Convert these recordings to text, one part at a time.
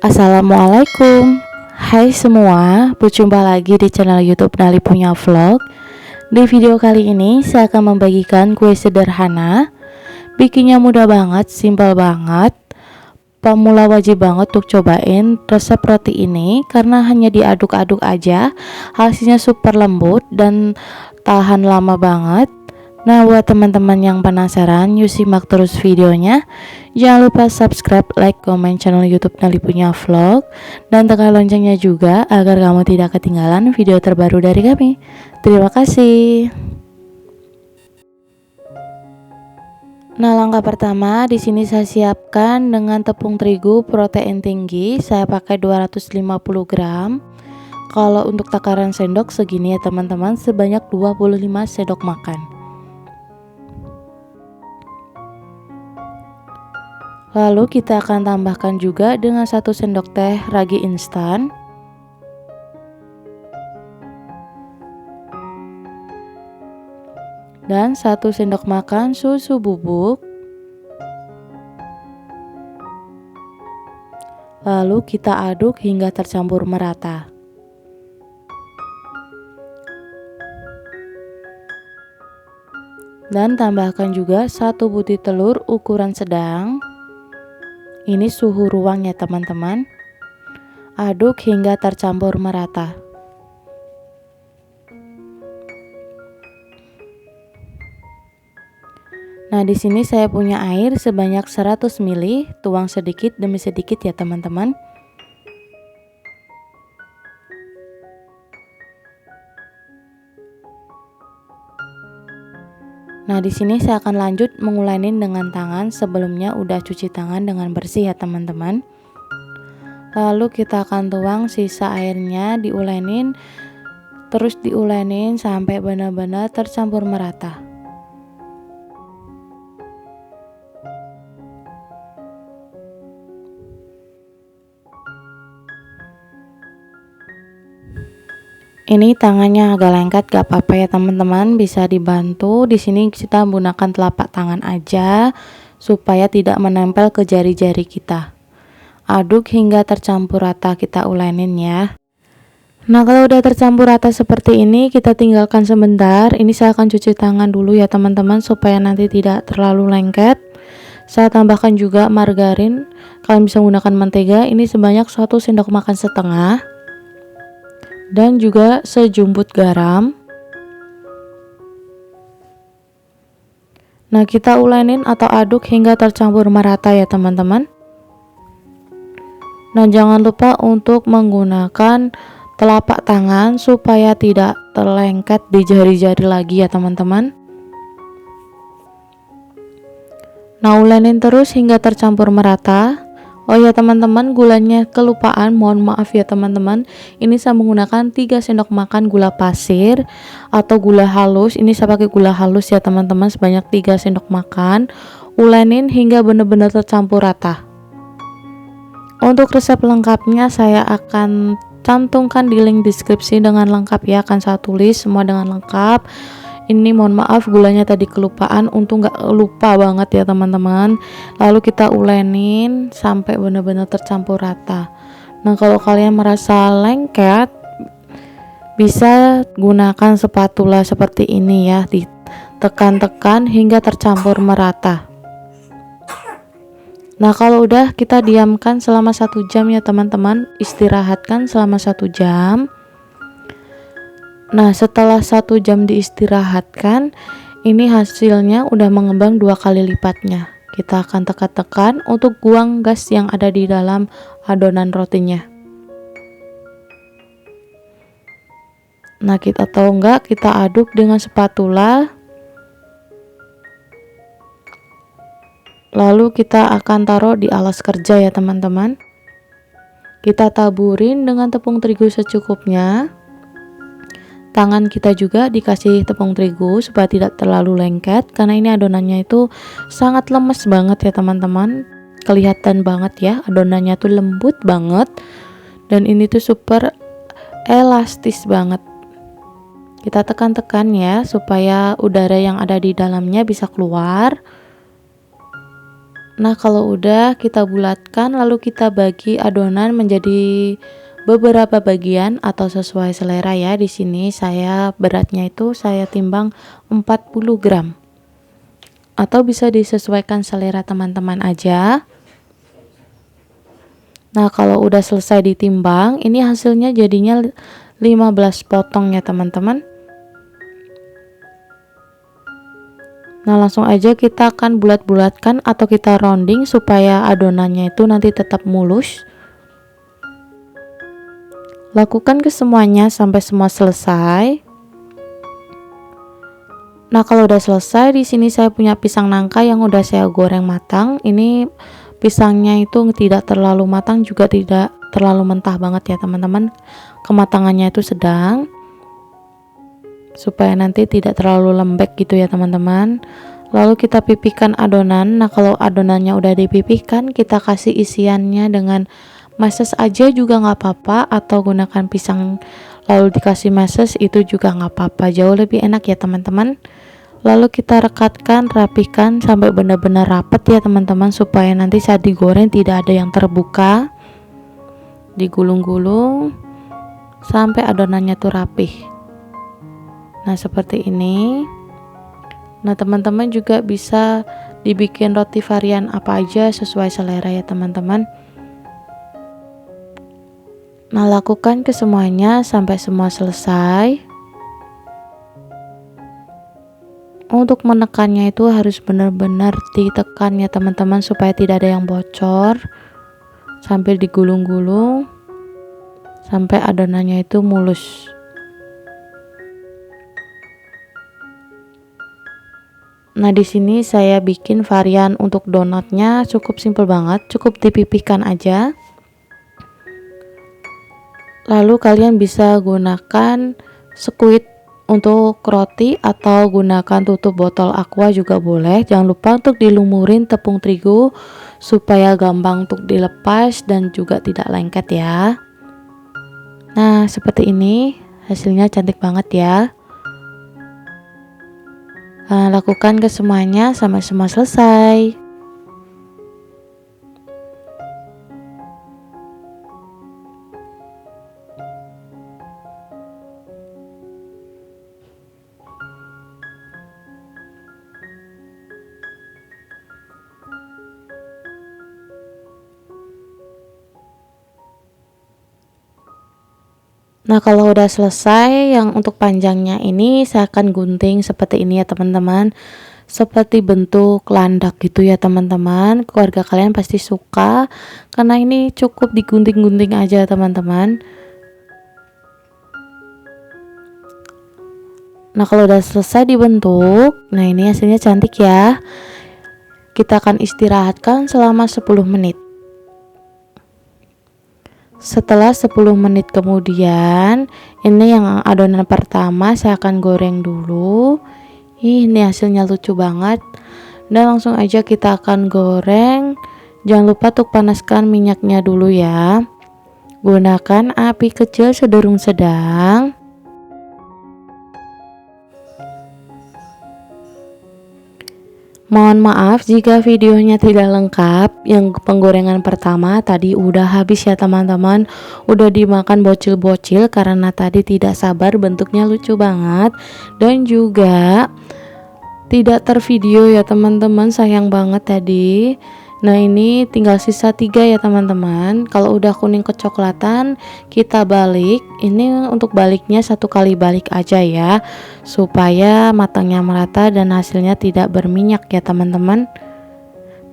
Assalamualaikum. Hai semua, berjumpa lagi di channel YouTube Nali Punya Vlog. Di video kali ini saya akan membagikan kue sederhana. Bikinnya mudah banget, simpel banget. Pemula wajib banget untuk cobain resep roti ini karena hanya diaduk-aduk aja. Hasilnya super lembut dan tahan lama banget. Nah, buat teman-teman yang penasaran, yuk simak terus videonya. Jangan lupa subscribe, like, komen channel YouTube Nali Punya Vlog, dan tekan loncengnya juga agar kamu tidak ketinggalan video terbaru dari kami. Terima kasih. Nah, langkah pertama di sini saya siapkan dengan tepung terigu protein tinggi. Saya pakai 250 gram. Kalau untuk takaran sendok segini ya teman-teman, sebanyak 25 sendok makan. Lalu kita akan tambahkan juga dengan 1 sendok teh ragi instan. Dan 1 sendok makan susu bubuk. Lalu kita aduk hingga tercampur merata. Dan tambahkan juga 1 butir telur ukuran sedang. Ini suhu ruang ya teman-teman. Aduk hingga tercampur merata. Nah, di sini saya punya air sebanyak 100 ml, tuang sedikit demi sedikit ya teman-teman. Nah, di sini saya akan lanjut mengulanin dengan tangan. Sebelumnya udah cuci tangan dengan bersih ya teman-teman. Lalu kita akan tuang sisa airnya, diulenin, terus diulenin sampai benar-benar tercampur merata. Ini tangannya agak lengket, gak apa-apa ya teman-teman, bisa dibantu. Di sini kita menggunakan telapak tangan aja supaya tidak menempel ke jari-jari kita. Aduk hingga tercampur rata, kita ulenin ya. Nah, kalau udah tercampur rata seperti ini, kita tinggalkan sebentar. Ini saya akan cuci tangan dulu ya teman-teman supaya nanti tidak terlalu lengket. Saya tambahkan juga margarin. Kalian bisa menggunakan mentega. Ini sebanyak 1 sendok makan setengah. Dan juga sejumput garam. Nah, kita ulenin atau aduk hingga tercampur merata ya teman-teman. Nah, jangan lupa untuk menggunakan telapak tangan supaya tidak terlengket di jari-jari lagi ya teman-teman. Nah, ulenin terus hingga tercampur merata. Oh ya teman-teman, gulanya kelupaan, mohon maaf ya teman-teman. Ini saya menggunakan 3 sendok makan gula pasir atau gula halus. Ini saya pakai gula halus ya teman-teman, sebanyak 3 sendok makan. Ulenin hingga benar-benar tercampur rata. Untuk resep lengkapnya saya akan cantumkan di link deskripsi dengan lengkap ya, akan saya tulis semua dengan lengkap. Ini mohon maaf gulanya tadi kelupaan, untung gak lupa banget ya teman-teman. Lalu kita ulenin sampai benar-benar tercampur rata. Nah, kalau kalian merasa lengket, bisa gunakan spatula seperti ini ya, ditekan-tekan hingga tercampur merata. Nah, kalau udah kita diamkan selama 1 jam ya teman-teman, istirahatkan selama 1 jam. Nah, setelah 1 jam diistirahatkan, ini hasilnya udah mengembang 2 kali lipatnya. Kita akan tekan-tekan untuk buang gas yang ada di dalam adonan rotinya. Nah, kita tahu enggak, kita aduk dengan spatula. Lalu kita akan taruh di alas kerja ya teman-teman. Kita taburin dengan tepung terigu secukupnya. Tangan kita juga dikasih tepung terigu supaya tidak terlalu lengket, karena ini adonannya itu sangat lemes banget ya teman-teman. Kelihatan banget ya, adonannya tuh lembut banget dan ini tuh super elastis banget. Kita tekan-tekan ya supaya udara yang ada di dalamnya bisa keluar. Nah, kalau udah kita bulatkan, lalu kita bagi adonan menjadi beberapa bagian atau sesuai selera ya. Di sini saya beratnya itu saya timbang 40 gram. Atau bisa disesuaikan selera teman-teman aja. Nah, kalau udah selesai ditimbang, ini hasilnya jadinya 15 potong ya teman-teman. Nah, langsung aja kita akan bulat-bulatkan atau kita rounding supaya adonannya itu nanti tetap mulus. Lakukan ke semuanya sampai semua selesai. Nah, kalau udah selesai, di sini saya punya pisang nangka yang udah saya goreng matang. Ini pisangnya itu tidak terlalu matang juga tidak terlalu mentah banget ya teman-teman. Kematangannya itu sedang, supaya nanti tidak terlalu lembek gitu ya teman-teman. Lalu kita pipihkan adonan. Nah, kalau adonannya udah dipipihkan, kita kasih isiannya dengan meses aja juga nggak apa-apa, atau gunakan pisang lalu dikasih meses itu juga nggak apa-apa, jauh lebih enak ya teman-teman. Lalu kita rekatkan, rapihkan sampai benar-benar rapet ya teman-teman, supaya nanti saat digoreng tidak ada yang terbuka. Digulung-gulung sampai adonannya tuh rapih. Nah, seperti ini. Nah, teman-teman juga bisa dibikin roti varian apa aja sesuai selera ya teman-teman. Nah, lakukan ke semuanya sampai semua selesai. Untuk menekannya itu harus benar-benar ditekan ya teman-teman, supaya tidak ada yang bocor. Sambil digulung-gulung sampai adonannya itu mulus. Nah, di sini saya bikin varian untuk donatnya cukup simple banget, cukup dipipihkan aja. Lalu kalian bisa gunakan squid untuk roti atau gunakan tutup botol aqua juga boleh. Jangan lupa untuk dilumurin tepung terigu supaya gampang untuk dilepas dan juga tidak lengket ya. Nah, seperti ini hasilnya cantik banget ya. Nah, lakukan ke semuanya sampai semua selesai. Nah, kalau udah selesai, yang untuk panjangnya ini saya akan gunting seperti ini ya teman-teman, seperti bentuk landak gitu ya teman-teman. Keluarga kalian pasti suka karena ini cukup digunting-gunting aja teman-teman. Nah, kalau udah selesai dibentuk, nah ini hasilnya cantik ya. Kita akan istirahatkan selama 10 menit. Setelah 10 menit kemudian, ini yang adonan pertama saya akan goreng dulu. Ini hasilnya lucu banget. Dan langsung aja kita akan goreng. Jangan lupa untuk panaskan minyaknya dulu ya. Gunakan api kecil cenderung sedang. Mohon maaf jika videonya tidak lengkap. Yang penggorengan pertama tadi udah habis ya teman-teman. Udah dimakan bocil-bocil karena tadi tidak sabar, bentuknya lucu banget. Dan juga tidak tervideo ya teman-teman, sayang banget tadi. Nah, ini tinggal sisa 3 ya teman-teman. Kalau udah kuning kecoklatan kita balik. Ini untuk baliknya 1 kali balik aja ya, supaya matangnya merata dan hasilnya tidak berminyak ya teman-teman.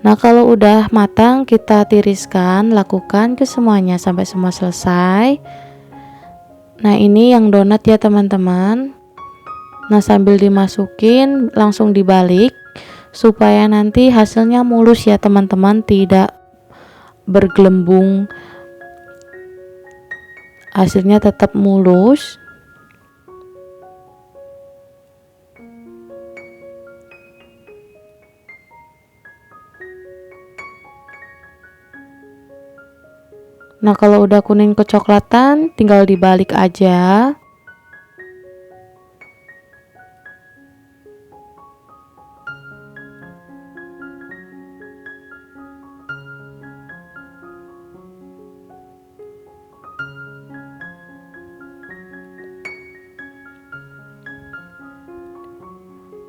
Nah, kalau udah matang kita tiriskan. Lakukan ke semuanya sampai semua selesai. Nah, ini yang donat ya teman-teman. Nah, sambil dimasukin langsung dibalik supaya nanti hasilnya mulus ya teman-teman, tidak bergelembung, hasilnya tetap mulus. Nah, kalau udah kuning kecoklatan tinggal dibalik aja.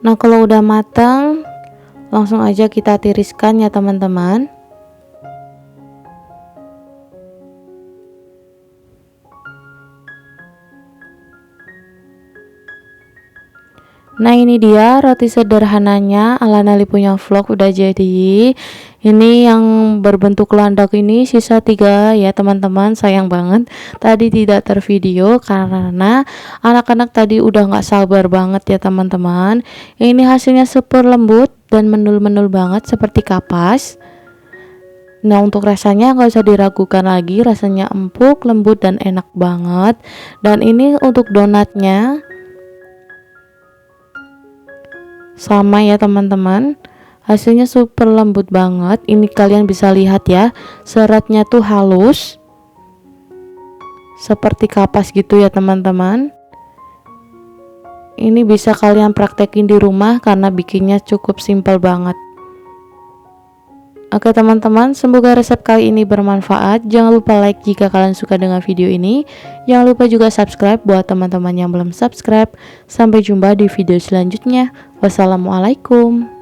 Nah, kalau udah matang, langsung aja kita tiriskan ya teman-teman. Nah, ini dia roti sederhananya ala Nali punya vlog udah jadi. Ini yang berbentuk landak ini sisa 3 ya teman-teman, sayang banget tadi tidak tervideo karena anak-anak tadi udah nggak sabar banget ya teman-teman. Ini hasilnya super lembut dan menul-menul banget seperti kapas. Nah, untuk rasanya nggak usah diragukan lagi, rasanya empuk, lembut, dan enak banget. Dan ini untuk donatnya sama ya teman-teman, hasilnya super lembut banget. Ini kalian bisa lihat ya, seratnya tuh halus seperti kapas gitu ya teman-teman. Ini bisa kalian praktekin di rumah karena bikinnya cukup simpel banget. Oke teman-teman, semoga resep kali ini bermanfaat. Jangan lupa like jika kalian suka dengan video ini. Jangan lupa juga subscribe buat teman-teman yang belum subscribe. Sampai jumpa di video selanjutnya. Wassalamualaikum.